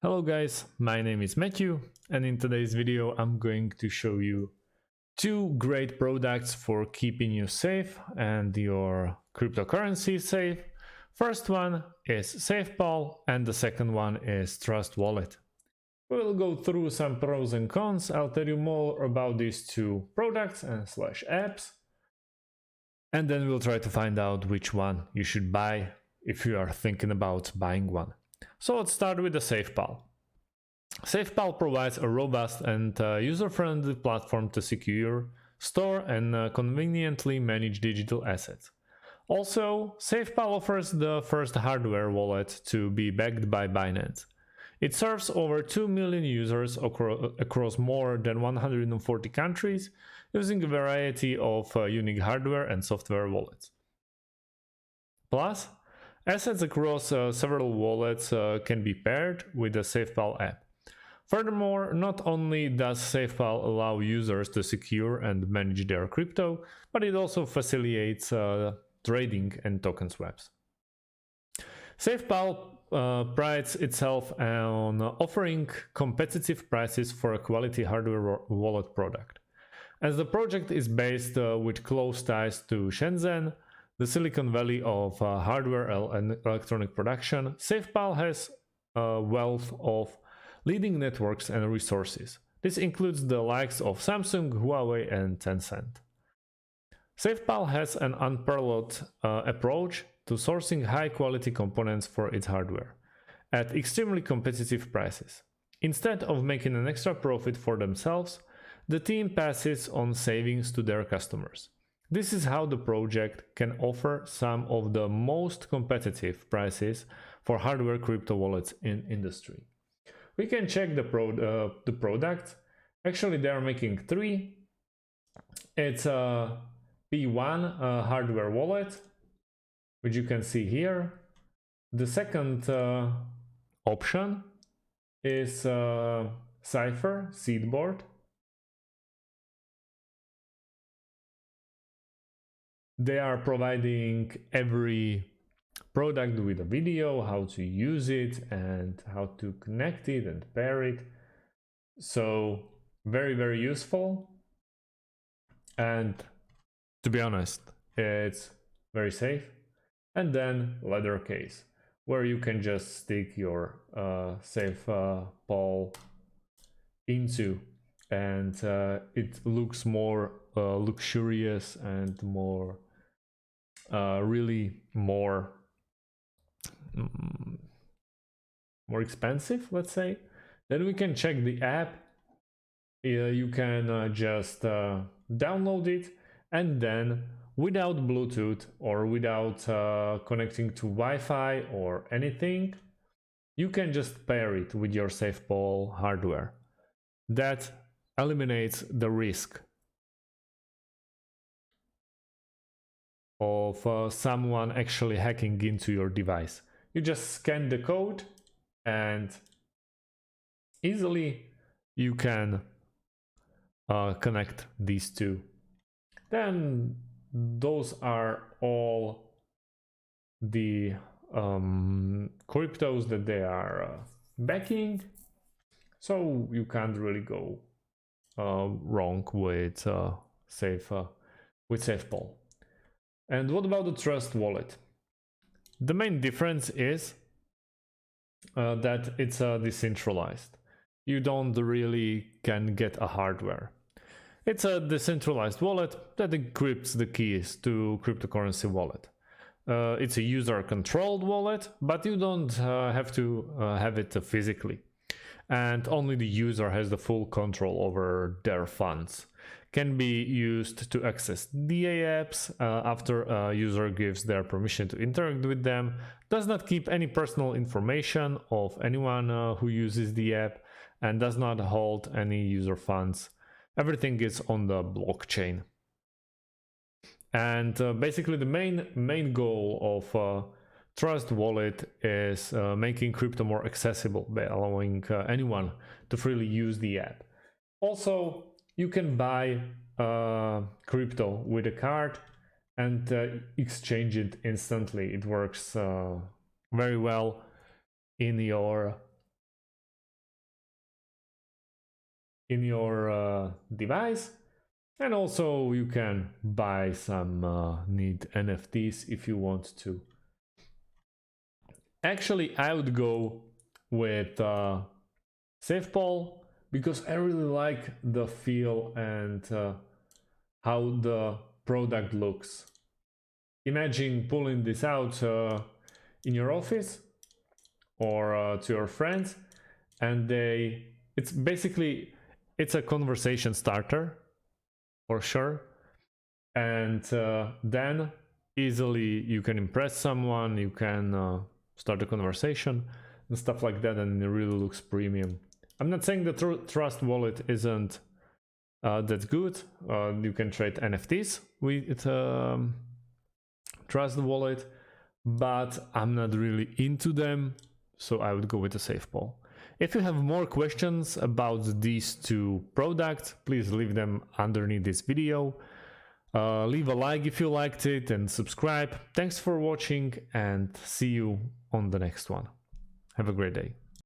Hello guys, my name is Matthew, and in today's video I'm going to show you two great products for keeping you safe and your cryptocurrency safe. First one is SafePal and the second one is TrustWallet. We'll go through some pros and cons. I'll tell you more about these two products and /apps, and then we'll try to find out which one you should buy if you are thinking about buying one. So let's start with the SafePal. SafePal provides a robust and user-friendly platform to secure, store, and conveniently manage digital assets. Also, SafePal offers the first hardware wallet to be backed by Binance. It serves over 2 million users across more than 140 countries, using a variety of unique hardware and software wallets. Plus, assets across several wallets can be paired with the SafePal app. Furthermore, not only does SafePal allow users to secure and manage their crypto, but it also facilitates trading and token swaps. SafePal prides itself on offering competitive prices for a quality hardware wallet product. As the project is based with close ties to Shenzhen, the Silicon Valley of hardware and electronic production, SafePal has a wealth of leading networks and resources. This includes the likes of Samsung, Huawei, and Tencent. SafePal has an unparalleled approach to sourcing high-quality components for its hardware at extremely competitive prices. Instead of making an extra profit for themselves, the team passes on savings to their customers. This is how the project can offer some of the most competitive prices for hardware crypto wallets in industry. We can check the product. Actually, they are making three. It's a P1 hardware wallet, which you can see here. The second option is Cypher Seedboard. They are providing every product with a video, how to use it and how to connect it and pair it. So very useful, and to be honest, it's very safe. And then leather case, where you can just stick your SafePal into, and it looks more luxurious and more really more expensive, let's say. Then we can check the app. You can just download it, and then without Bluetooth or without connecting to Wi-Fi or anything, you can just pair it with your SafePal hardware. That eliminates the risk of someone actually hacking into your device. You just scan the code and easily you can connect these two. Then those are all the cryptos that they are backing, so you can't really go wrong with SafePal. And what about the TrustWallet? The main difference is that it's decentralized. You don't really can get a hardware. It's a decentralized wallet that encrypts the keys to cryptocurrency wallet. It's a user-controlled wallet, but you don't have to have it physically. And only the user has the full control over their funds. Can be used to access DA apps after a user gives their permission to interact with them. Does not keep any personal information of anyone who uses the app, and does not hold any user funds. Everything is on the blockchain. And basically the main goal of TrustWallet is making crypto more accessible by allowing anyone to freely use the app. Also, you can buy crypto with a card and exchange it instantly. It works very well in your in your device. And also you can buy some neat NFTs if you want to. Actually, I would go with SafePal because I really like the feel and how the product looks. Imagine pulling this out in your office or to your friends, and it's a conversation starter for sure, and then easily you can impress someone, you can start a conversation and stuff like that, and it really looks premium. I'm not saying that TrustWallet isn't that good. You can trade NFTs with TrustWallet, but I'm not really into them, so I would go with the SafePal. If you have more questions about these two products, please leave them underneath this video. Leave a like if you liked it and subscribe. Thanks for watching and see you on the next one. Have a great day.